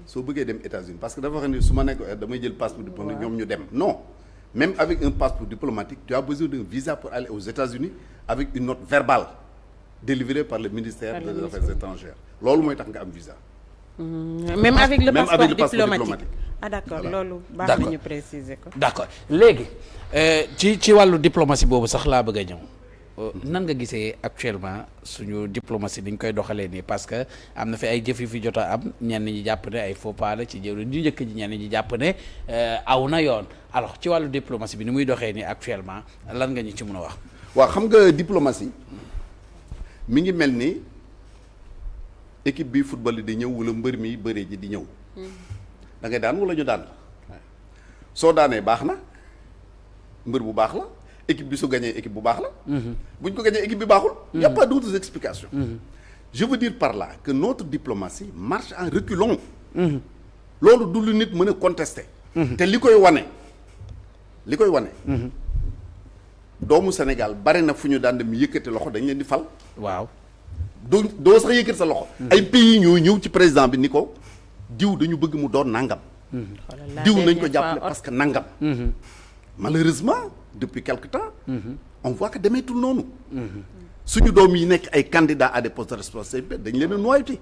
soo bëggee dem États-Unis parce que dafa wax ne su ma nekk damay jël passeport diplomatique ñoom ñu dem non même avec un passeport diplomatique tu as besoin d'un visa pour aller aux États-Unis avec une note verbale délivrée par le ministère des Affaires étrangères loolu mooy tax nga am visa. même avec le passeport diplomatique. Ah d'accord loolu baax na ñu préciser ko. D'accord léegi ci wàllu diplomatie boobu sax laa bëgg a ñëw. nan nga gisee actuellement suñu diplomatie ni ñu koy doxalee nii parce que am na fi ay jëf yu fi jot a am ñenn ñi jàpp ne ay faux pas la ci jëwriñ ñu njëkk ji ñenn ñi jàpp ne aw na yoon alors ci wàllu diplomatie bi ni muy doxee nii actuellement lan nga ñu ci mën a wax. waaw xam nga diplomatie mi ngi mel ni équipe bi football di ñëw wala mbër mi bëree ji di ñëw. da ngay daan wala ñu daan la soo daanee baax na mbër bu baax la. équipe bi su gagné équipe bu baax la. bu ñu ko gagné équipe bi baaxul. y a pas d'autres explications. je veux dire par là que notre diplomatie marche en reculons. loolu du lu nit mën a contester. te li koy wane. doomu Sénégal bari na fu ñu daan dem yëkkati loxo dañ leen di fal. waaw doo sax yëkkati sa loxo. ay pays ñoo ñëw ci président bi ni ko diw dañu bëgg mu doon nangam. diw nañ ko jàppale parce que nangam. malheureusement. depuis quelque temps on voit que demeetul noonu suñu doom yi nekk ay candidats à des postes de responsabilité dañ leen a noyauté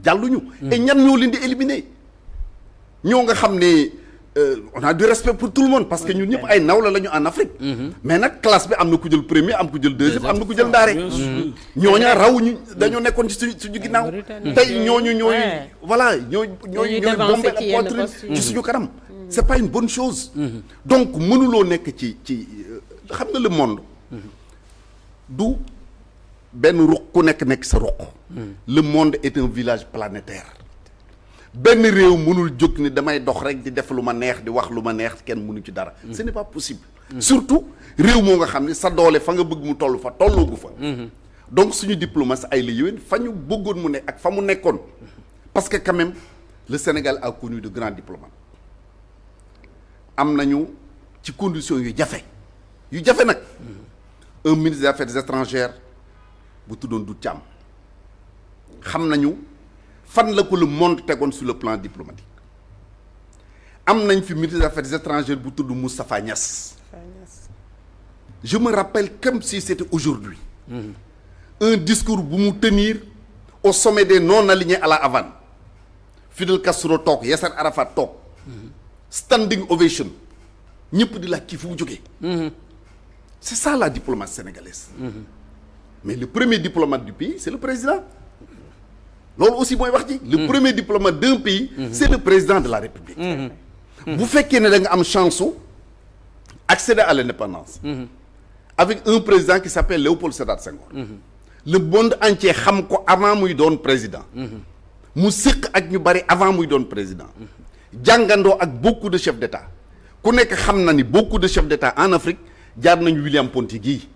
jàlluñu et ñan ñoo leen di éliminer ñoo nga xam ne on a du respect pour tout le monde parce que ñun ñëpp ay nawla la ñu en Afrique mais nag classe bi am na ku jël premier am ku jël deuxième am na ku jël ndaare ñooña rawuñu dañoo nekkoon ci suñu ginnaaw tey ñooñu voilà ñooy bombé la poitrine ci suñu kanam c'est pas une bonne chose donc mënuloo nekk ci xam nga le monde du benn ruq ku nekk sa ruq le monde est un village planétaire benn réew mënul jóg ni damay dox rek di def lu ma neex di wax lu ma neex kenn mënu ci dara ce n'est pas possible surtout réew moo nga xam ne sa doole fa nga bëgg mu toll fa tolloogu fa donc suñu diplomatie ay la yéwén fa ñu bëggoon mu ne ak fa mu nekkoon parce que quand même le Sénégal a connu de grands diplomates am nañu ci conditions yu jafe nag un ministre des Affaires étrangères bu tuddoon du Thiam xam nañu fan la ko le monde tegoon sur le plan diplomatique am nañ fi ministre des Affaires étrangères bu tudd Moustapha Niasse je me rappelle comme si c'était aujourd'hui un discours bu mu tenir au sommet des non alignés à la Havane Fidel Castro toog Yasser Arafat toog standing ovation ñëpp di laaj kii fu mu jógee c'est ça la diplomatie sénégalaise mais le premier diplomate du pays c'est le président loolu aussi mooy wax ji le premier diplomate d'un pays c'est le président de la République bu fekkee ne da nga am chance su accéder à l'indépendance avec un président qui s'appelle Léopold Sédar Senghor le monde entier xam ko avant muy doon président mu séq ak ñu bari avant muy doon président jàngandoo ak beaucoup de chefs d'État ku nekk xam na ni beaucoup de chefs d'État en Afrique jaar nañu William Ponty gii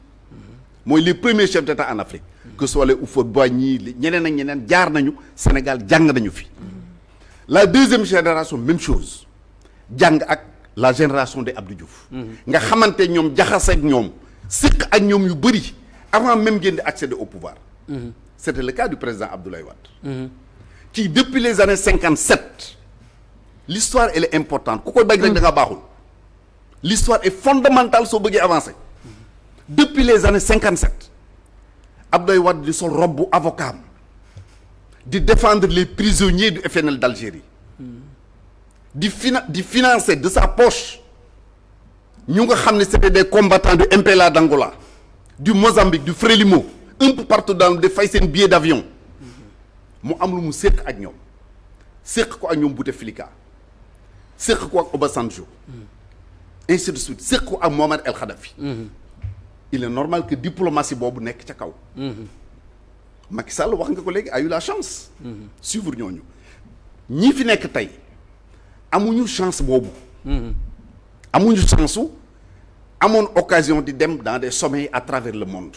mooy les premiers chefs d'État en Afrique que ce soit les Houphouët-Boigny ñeneen ak ñeneen jaar nañu Sénégal jàng nañu fi la deuxième génération même chose jàng ak la génération de Abdou Diouf nga xamante ñoom jaxase ak ñoom séq ak ñoom yu bëri avant même ngeen di accéder au pouvoir c'était le cas du président Abdoulaye Wade qui depuis les années 57 l'histoire elle est importante ku koy bañ rek da nga baaxul l'histoire est fondamentale soo bëggee avancer depuis les années 57 Abdoulaye Wade di sol robe bu avocat am di défendre les prisonniers du FNL d'Algérie di financer de sa poche ñu nga xam ne c'était des combattants du MPLA d'Angola du Mozambique du Frélimo un peu partout dans le fay seen billet d'avion mu am lu mu séq ak ñoom séq ko ak ñoom Bouteflika séq ko ak Obasanjo ainsi de suite séq ko ak Mohamed El Khadafi il est normal que diplomatie boobu nekk ca kaw Macky Sall wax nga ko léegi a eu la chance suivre ñooñu ñi fi nekk tey amuñu chance boobu amuñu chance su amoon occasion di dem dans des sommets à travers le monde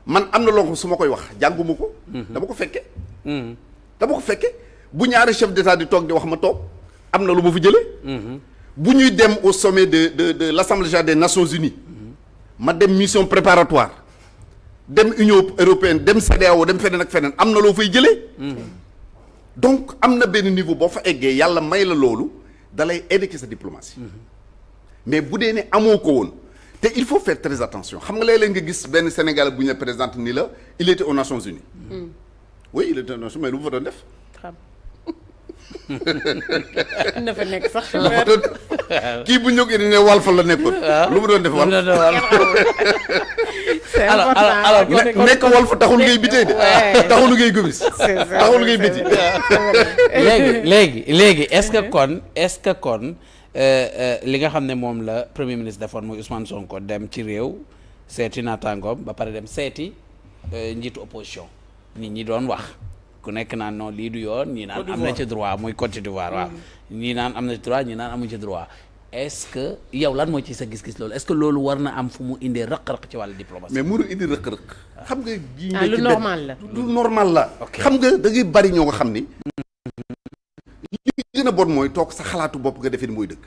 man am na loo su ma koy wax jànguma ko dama ko fekke bu ñaari chef d'état di toog di wax ma toog am na lu ma fi jëlee bu ñuy dem au sommet de l'Assemblée générale des Nations Unies ma dem mission préparatoire dem Union européenne dem CEDEAO dem feneen ak feneen am na loo fay jëlee donc am na benn niveau boo fa eggee yàlla may la loolu da lay aider ci sa diplomatie mais bu dee ne amoo ko woon te il faut faire très attention xam nga léeg-léeg nga gis benn Sénégalais bu ñu la présente ni la il était aux Nations Unies oui il était aux Nations mais lu mu fa doon def na fa nekk sax kii bu ñu ko indi ne Walf la nekkoon. lu mu doon def Walf. c'est alors nekk Walf taxul ngay bitee de. taxul ngay gubis. taxul ngay biti. léegi est-ce que kon li nga xam ne moom la premier ministre defoon muy Ousmane Sonko dem ci réew seeti naataangoom ba pare dem seeti njiitu opposition nit ñi doon wax. ku nekk naan non lii du yoon ñii naan am na ci droit muy Côte d'Ivoire waaw ñii naan am na ci droit ñii naan amuñ ci droit est-ce que yow lan moo ci sa gis-gis loolu est-ce que loolu war na am fu mu indee rëq-rëq ci wàllu diplomatie. mais mënu indi rëq-rëq. xam nga ji lu normal la lu normal la. xam nga da ngay bari ñoo nga xam ni. li gën a bon mooy toog sa xalaatu bopp nga defee ni mooy dëgg.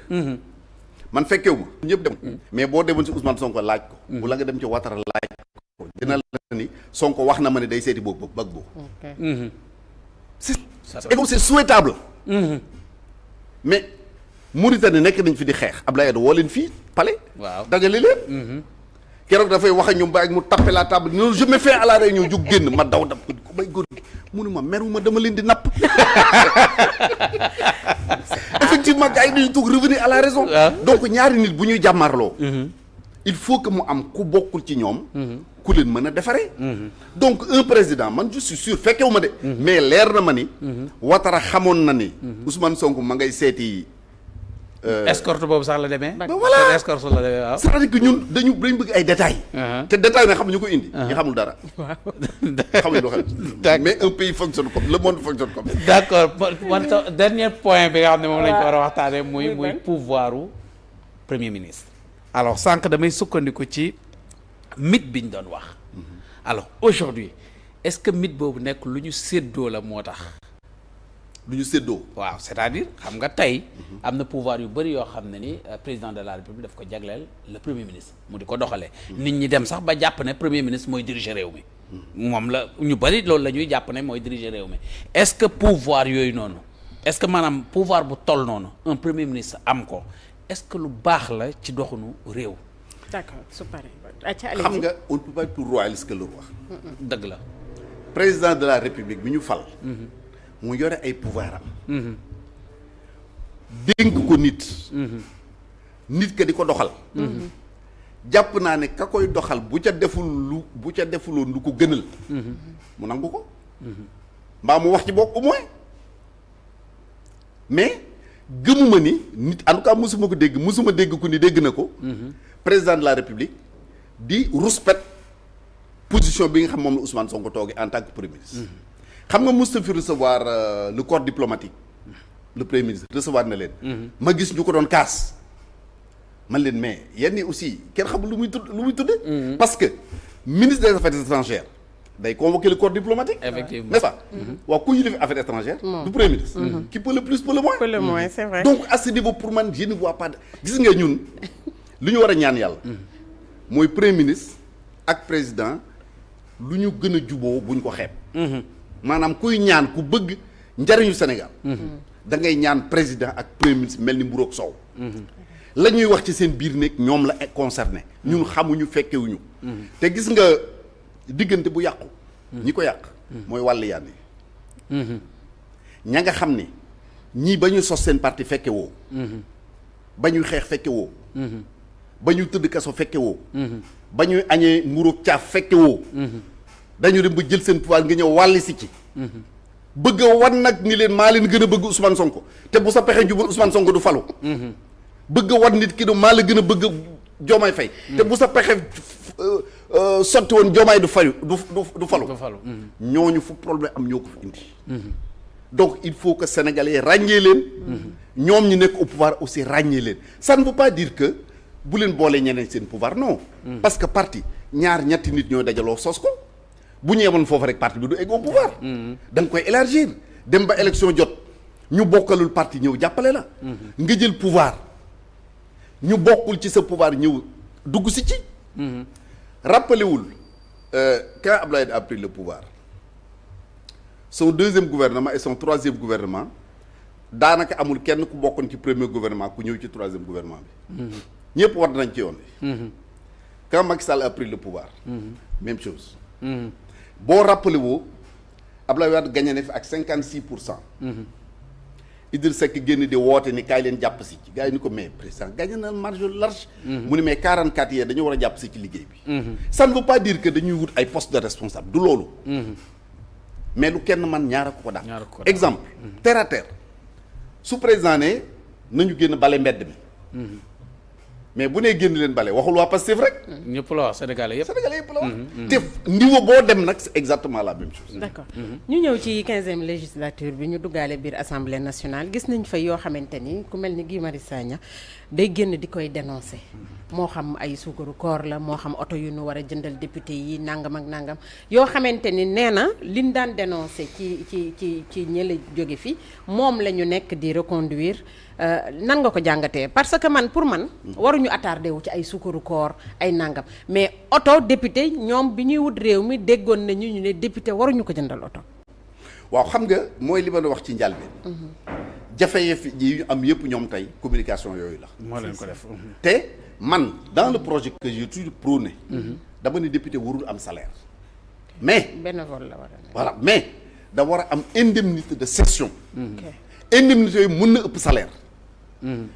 man fekkewu ma ñëpp dem. mais boo demoon si Ousmane Sonko laaj ko. bu la nga dem ci Ouattara laaj ko. dina la ni Sonko wax na ma ne day seeti boobu bag boobu. c'est souhaitable. mais Mauritanie nekk nañ fi di xeex Abdoulaye Wade woo leen fii palais. waaw dajale leen. keroog dafay wax ak ñoom ba ak mu tapé la table non je me fais à la réunion jóg génn ma daw dab ko bay góor gi munu ma meruma dama leen di napp. effectivement gars yi dañuy toog revenir à la raison. donc ñaari nit bu ñuy jàmmarloo. il faut que mu am ku bokkul ci ñoom. ku leen mën a defaree. donc un président man je suis sûr fekkewu ma de. mais leer na ma ni. Ouattara xamoon na ni. Ousmane Sonko ma ngay seeti. escorte boobu sax la demee. voilà escorte la demee waaw. c'est-à-dire que ñun dañu bëgg ay détails. te détails nag xam ñu ko indi. ñu xamul dara. xamuñu lu xel. mais un pays fonctionne comme le monde fonctionne comme. d'accord man dernier point bi nga xam ne moom lañ ko war a waxtaanee muy pouvoiru premier ministre. alors sànq damay sukkandiku ci mythe bi ñu doon wax. alors aujourd'hui est-ce que mythe boobu nekk lu ñu séddoo la moo tax. lu ñu séddoo. waaw c'est-à-dire xam nga tey am na pouvoir yu bëri yoo xam ne ni président de la république daf ko jagleel le premier ministre mu di ko doxalee. nit ñi dem sax ba jàpp ne premier ministre mooy diriger réew mi. moom la ñu bëri loolu la ñuy jàpp ne mooy diriger réew mi est-ce que pouvoir yooyu noonu est-ce que maanaam pouvoir bu toll noonu un premier ministre am ko est-ce que lu baax la ci doxunu réew. d'accord su paree. xam nga on ne peut pas être plus royaliste que le roi. dëgg la. président de la république bi ñu fal. mu yore ay pouvoir am. dénk ko nit. nit ka di ko doxal. jàpp naa ne ka koy doxal bu ca defuloon lu ko gënal. mu nangu ko. mbaa mu wax ci bopp au moins. mais gëmuma ni nit en tout cas musuma dégg ku ni dégg na ko. président de la république di respect position bi nga xam moom la Ousmane Sonko toogee en tant que premier ministre. xam nga mos na fi recevoir le corps diplomatique le premier ministre recevoir na leen. ma gis ñu ko doon kaas. man leen mais yenn aussi kenn xamul lu muy tudde parce que ministre des affaires étrangères day convoquer le corps diplomatique. effectivement n'est-ce pas. waaw ku yilif affaires étrangères. du premier ministre. qui peut le plus peut le moins. peut le moins c'est vrai. donc à ce niveau pour man je ne vois pas gis nga ñun lu ñu war a ñaan yàlla. mooy premier ministre ak président lu ñu gën a juboo buñ ko xeeb. maanaam kuy ñaan ku bëgg njariñu Sénégal. da ngay ñaan président ak premier ministre mel ni mburoog soow. la ñuy wax ci seen biir nekk ñoom la concerné. ñun xamuñu fekkewuñu. te gis nga diggante bu yàqu. ñi ko yàq. mooy wàll yaan yi. ña nga xam ni ñii ba ñu sos seen parti fekke woo. ba ñuy xeex fekke woo. ba ñu tëdd kaso fekke woo. ba ñuy añee mburoog caaf fekke woo. dañu dem ba jël seen pouvoir nga ñëw wàlli si ci. bëgg a wan nag ni leen maa leen gën a bëgg Ousmane Sonko te bu sa pexe jubul Ousmane Sonko du falu. bëgg a wan nit ki du maa la gën a bëgg Diomaye Faye. te bu sa pexe sotti woon Diomaye du falu du falu. ñooñu fu problème am ñoo ko fi indi. donc il faut que sénégalais ràññee leen. ñoom ñu nekk au pouvoir aussi ràññee leen ça ne veut pas dire que bu leen boolee ñeneen seen pouvoir non. parce que parti ñetti nit ñoo dajaloo sos ko. bu ñu yemoon foofu rek parti bi du egg au pouvoir. da nga koy élargir dem ba élection jot ñu bokkalul parti ñëw jàppale la. nga jël pouvoir ñu bokkul ci sa pouvoir ñëw dugg si ci. rappelé wul quand Abdoulaye a pris le pouvoir son deuxième gouvernement et son troisième gouvernement daanaka amul kenn ku bokkoon ci premier gouvernement ku ñëw ci troisième gouvernement bi. ñëpp war nañ ci yoon bi. quand Macky Sall a pris le pouvoir. même chose. boo rappelé woo Abdoulaye Wade gagné na fi ak 56%. Idriss Seck génn di woote ni kaay leen jàpp si ci gars yi ni ko mais président gagné na marge large. mu ni mais 44 yee dañu war a jàpp si ci liggéey bi. ça ne veut pas dire que dañuy wut ay postes de responsable du loolu. mais lu kenn man ñaara ko daal. exemple terre à terre su président ne nañu génn bale mbedd mi. mais bu nee génn leen bale waxul waa Pastef rek. ñëpp la wax Sénégalais yëpp. Sénégalais yëpp la wax. te niveau boo dem nag c'est exactement la même chose. d'accord ñu ñëw ci 15e législature bi ñu duggaale biir assemblée nationale gis nañ fa yoo xamante ni ku mel ni Guy Marius Sagna day génn di koy dénoncer moo xam ay suukaru koor la moo xam oto yu nu war a jëndal député yi nangam ak nangam yoo xamante ni nee na liñ daan dénoncer ci ñële jóge fi moom la ñu nekk di reconduire. nan nga ko jàngatee parce que man pour man waruñu attardé wu ci ay sukkaru koor ay nangam mais oto député ñoom bi ñuy wut réew mi déggoon nañu ñu ne député waruñu ko jëndal oto. waaw xam nga mooy li ma la wax ci njëlbeen. jafe-jafe yi ñu am yëpp ñoom tey communication yooyu la. moo leen ko def. te man dans le projet que j'ai toujours prôné. dama ne député warul am salaire. mais bénévole la war a. voilà mais da war a am indemnité de session. indemnité yooyu mën na ëpp salaire.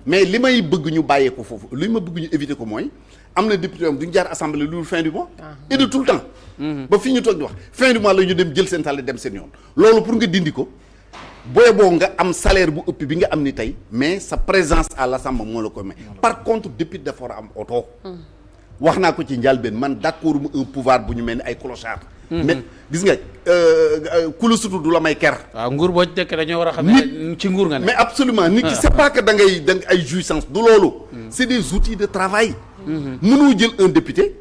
mais li may bëgg ñu bàyyee ko foofu li ma bëgg ñu éviter ko mooy am na député am duñu jaar assemblée lu fin du mois. et de tout le temps. ba fi ñu toog di wax fin du mois la ñu dem jël seen salaire dem seen yoon. loolu pour nga dindi ko booy boo nga am salaire bu ëpp bi nga am ni tey mais sa présence à l'assemblée moo la ko may. par contre député dafa war a am oto. wax naa ko ci njëlbéen man d'accord mu un pouvoir bu ñu mel ni ay clochard. mais gis nga ku la sutur du la may ker. waaw nguur boo ci dëkk dañoo war a xam ne ci nguur nga ne. mais absolument nit ki c'est pas que da ngay ay jouissance du loolu. c'est des outils de travail. mënoo jël un député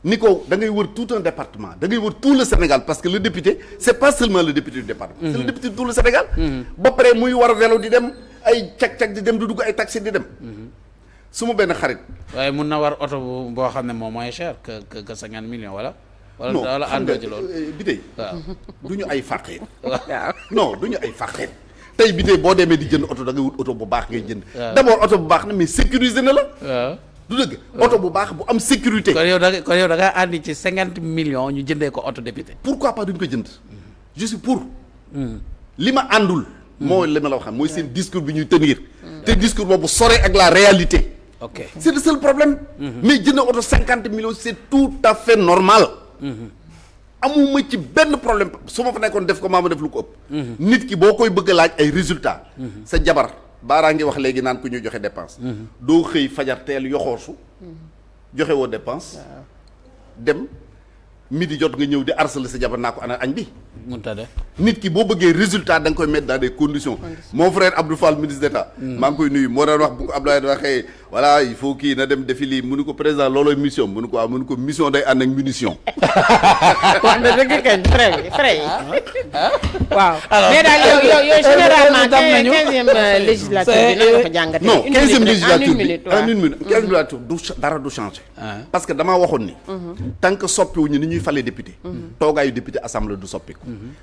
ni ko da ngay wër tout un département da ngay wër tout le Sénégal parce que le député c'est pas seulement le député du département. c'est le député de tout le Sénégal. ba pare muy war a vélo di dem ay cag-cag di dem di dugg ay taxi di dem. su ma benn xarit. waaye mun na war oto boo xam ne moom moins cher que 50 millions wala. wala àndoo ci loolu bi tey waaw du ñu ay fàqee. waaw non du ñu ay fàqee. tey bi tey boo demee di jënd oto da ngay wut oto bu baax ngay jënd. d'abord oto bu baax na mais sécurisé na la. waaw du dëgg oto bu baax bu am sécurité. kon yow da ngaa àndi ci 50 millions ñu jëndee ko oto député. pourquoi pas duñ ko jënd. je suis pour. li ma àndul. mooy li ma la wax mooy seen discours bi ñuy tenir. te discours boobu sore ak la réalité. ok c'est le seul problème. mais jënd oto 50 millions c'est tout à fait normal. amuma ci benn problème su ma fa nekkoon def ko maa ma def lu ko ëpp. nit ki boo koy bëgg a laaj ay résultats. sa jabar baaraa ngi wax léegi naan ku ñuy joxe dépense. doo xëy fajar teel yoxoosu joxe woo dépense. dem midi jot nga ñëw di harceler sa jabar naa ko ana añ bi. mënta de. nit ki boo bëggee résultat da nga koy mettre dans des conditions. mon frère Abdou Fall ministre d'État. maa ngi koy nuyu moo doon wax bu ko Abdoulaye waxee voilà il faut kii na dem defi lii mënu ko président loolooy mission mënu ko waaw mënu ko mission day ànd ak munition. wax na dëgg kañ frais yi. waaw mais daal yow généralement 15e législature bi nan nga ko jàngatee. non 15e législature bi en une minute 15e législature du dara du changer. parce que damaa waxoon ni. tant que soppiwuñu ni ñuy falee député. toogaayu député assemblée du soppiku.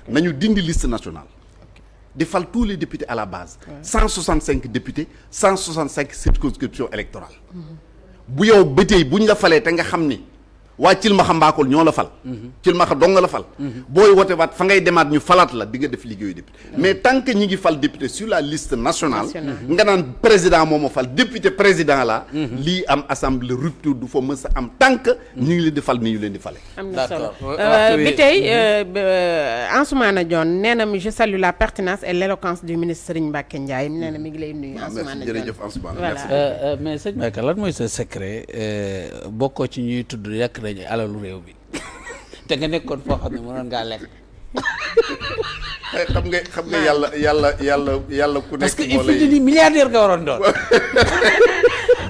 nañu dindi liste nationale. di fal tous les députés à la base. 165 députés 165 circonscriptions électorales. bu yow ba tey bu ñu la falee te nga xam ni waa Cilmaxa Mbakol ñoo la fal. Cilmaxa dong nga la fal. booy wote waat fa ngay demaat ñu falaat la di nga def liggéeyu député. mais tant que ñi ngi fal député sur la liste nationale. nga naan président moo ma fal député président la. lii am assemblée rupture du fa mës a am tant que ñu ngi leen di fal ni ñu leen di fale. am na solo bi tey Ansoumana Dione nee na je salue la pertinence et l'éloquence du ministre Serigne Mbacké Ndiaye nee na mi ngi lay nuyu. Ansoumana Dione jërëjëf Ansoumana merci. mais sëñ Mbacké lan mooy sa secret bokkoo ci ñuy tudd yàq nañu alalu réew bi te nga nekkoon foo xam ne mënoon ngaa lekk. xam nga yàlla ku nekk. parce que il faut ni milliardaire nga waroon doon.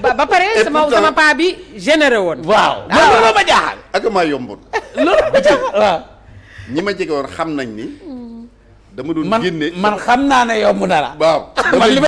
ba pare sama paa bi généré woon. waaw loolu ma jaaxal. ak maa yomboon. loolu ma jaaxal waaw. ñi ma jege woon xam nañ ni. dama doon génne man xam naa ne yomb na la. waaw